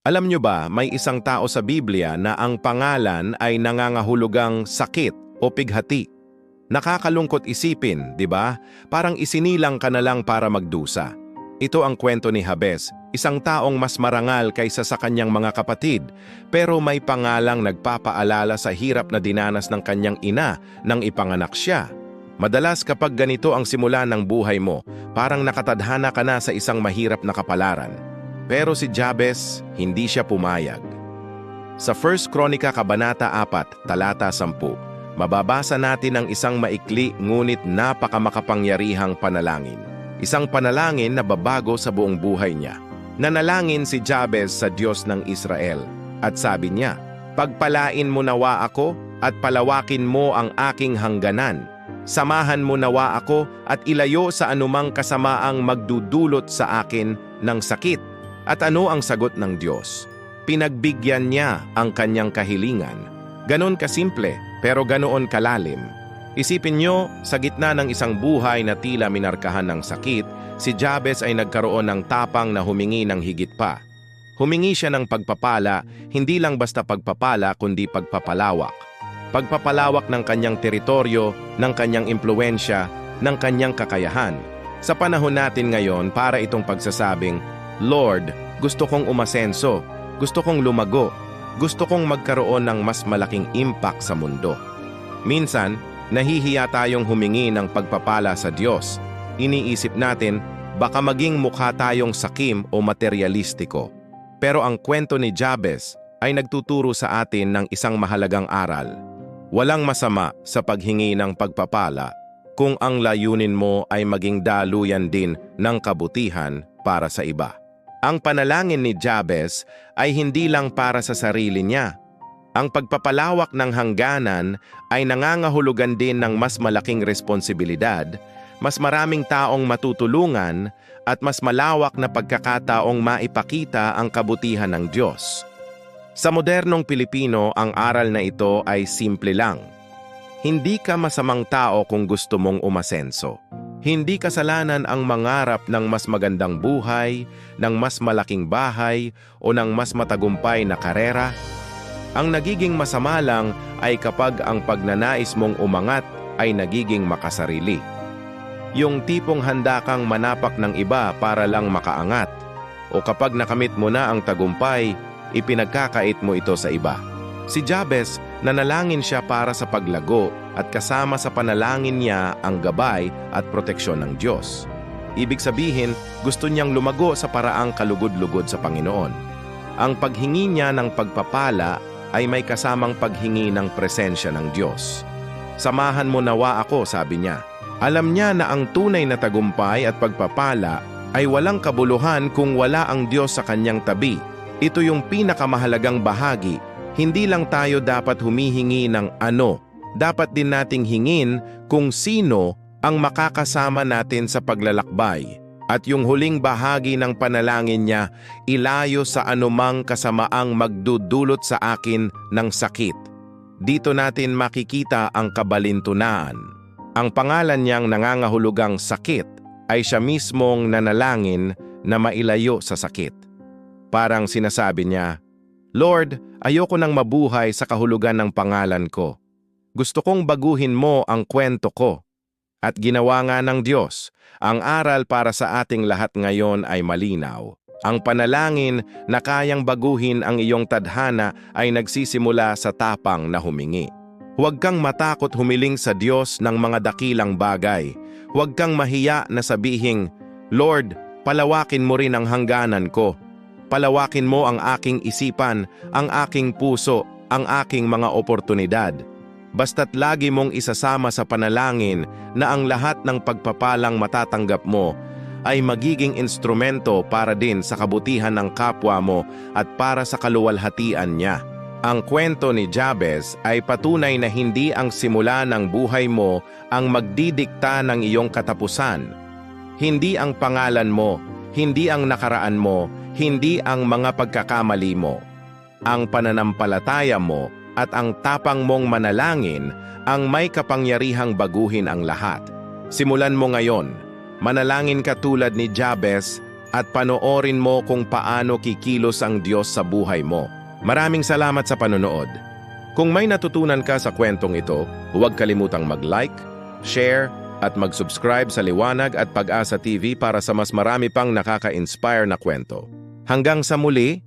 Alam nyo ba, may isang tao sa Biblia na ang pangalan ay nangangahulugang sakit o pighati. Nakakalungkot isipin, di ba? Parang isinilang ka na lang para magdusa. Ito ang kwento ni Jabez, isang taong mas marangal kaysa sa kanyang mga kapatid, pero may pangalang nagpapaalala sa hirap na dinanas ng kanyang ina nang ipanganak siya. Madalas kapag ganito ang simula ng buhay mo, parang nakatadhana ka na sa isang mahirap na kapalaran. Pero si Jabez, hindi siya pumayag. Sa 1 Kronika Kabanata 4, Talata 10, mababasa natin ang isang maikli ngunit napakamakapangyarihang panalangin. Isang panalangin na babago sa buong buhay niya. Nanalangin si Jabez sa Diyos ng Israel at sabi niya, "Pagpalain mo nawa ako at palawakin mo ang aking hangganan. Samahan mo nawa ako at ilayo sa anumang kasamaang magdudulot sa akin ng sakit." At ano ang sagot ng Diyos? Pinagbigyan niya ang kanyang kahilingan. Ganon kasimple, pero ganoon kalalim. Isipin niyo, sa gitna ng isang buhay na tila minarkahan ng sakit, si Jabez ay nagkaroon ng tapang na humingi ng higit pa. Humingi siya ng pagpapala, hindi lang basta pagpapala kundi pagpapalawak. Pagpapalawak ng kanyang teritoryo, ng kanyang impluensya, ng kanyang kakayahan. Sa panahon natin ngayon, para itong pagsasabing, "Lord, gusto kong umasenso, gusto kong lumago, gusto kong magkaroon ng mas malaking impact sa mundo." Minsan, nahihiya tayong humingi ng pagpapala sa Diyos. Iniisip natin, baka maging mukha tayong sakim o materialistiko. Pero ang kwento ni Jabez ay nagtuturo sa atin ng isang mahalagang aral. Walang masama sa paghingi ng pagpapala kung ang layunin mo ay maging daluyan din ng kabutihan para sa iba. Ang panalangin ni Jabez ay hindi lang para sa sarili niya. Ang pagpapalawak ng hangganan ay nangangahulugan din ng mas malaking responsibilidad, mas maraming taong matutulungan, at mas malawak na pagkakataong maipakita ang kabutihan ng Diyos. Sa modernong Pilipino, ang aral na ito ay simple lang. Hindi ka masamang tao kung gusto mong umasenso. Hindi kasalanan ang mangarap ng mas magandang buhay, ng mas malaking bahay, o ng mas matagumpay na karera. Ang nagiging masama lang ay kapag ang pagnanais mong umangat ay nagiging makasarili. Yung tipong handa kang manapak ng iba para lang makaangat, o kapag nakamit mo na ang tagumpay, ipinagkakait mo ito sa iba. Si Jabez, nanalangin siya para sa paglago at kasama sa panalangin niya ang gabay at proteksyon ng Diyos. Ibig sabihin, gusto niyang lumago sa paraang kalugod-lugod sa Panginoon. Ang paghingi niya ng pagpapala ay may kasamang paghingi ng presensya ng Diyos. "Samahan mo nawa ako," sabi niya. Alam niya na ang tunay na tagumpay at pagpapala ay walang kabuluhan kung wala ang Diyos sa kanyang tabi. Ito yung pinakamahalagang bahagi. Hindi lang tayo dapat humihingi ng ano, dapat din nating hingin kung sino ang makakasama natin sa paglalakbay. At yung huling bahagi ng panalangin niya, ilayo sa anumang kasamaang magdudulot sa akin ng sakit. Dito natin makikita ang kabalintunaan. Ang pangalan niyang nangangahulugang sakit ay siya mismong nanalangin na mailayo sa sakit. Parang sinasabi niya, "Lord, ayoko nang mabuhay sa kahulugan ng pangalan ko. Gusto kong baguhin mo ang kwento ko." At ginawa nga ng Diyos. Ang aral para sa ating lahat ngayon ay malinaw. Ang panalangin na kayang baguhin ang iyong tadhana ay nagsisimula sa tapang na humingi. Huwag kang matakot humiling sa Diyos ng mga dakilang bagay. Huwag kang mahiya na sabihing, "Lord, palawakin mo rin ang hangganan ko. Palawakin mo ang aking isipan, ang aking puso, ang aking mga oportunidad." Basta't lagi mong isasama sa panalangin na ang lahat ng pagpapalang matatanggap mo ay magiging instrumento para din sa kabutihan ng kapwa mo at para sa kaluwalhatian niya. Ang kwento ni Jabez ay patunay na hindi ang simula ng buhay mo ang magdidikta ng iyong katapusan. Hindi ang pangalan mo, hindi ang nakaraan mo, hindi ang mga pagkakamali mo. Ang pananampalataya mo at ang tapang mong manalangin ang may kapangyarihang baguhin ang lahat. Simulan mo ngayon. Manalangin ka tulad ni Jabez, at panoorin mo kung paano kikilos ang Diyos sa buhay mo. Maraming salamat sa panonood. Kung may natutunan ka sa kwentong ito, huwag kalimutang mag-like, share, at mag-subscribe sa Liwanag at Pag-asa TV para sa mas marami pang nakaka-inspire na kwento. Hanggang sa muli,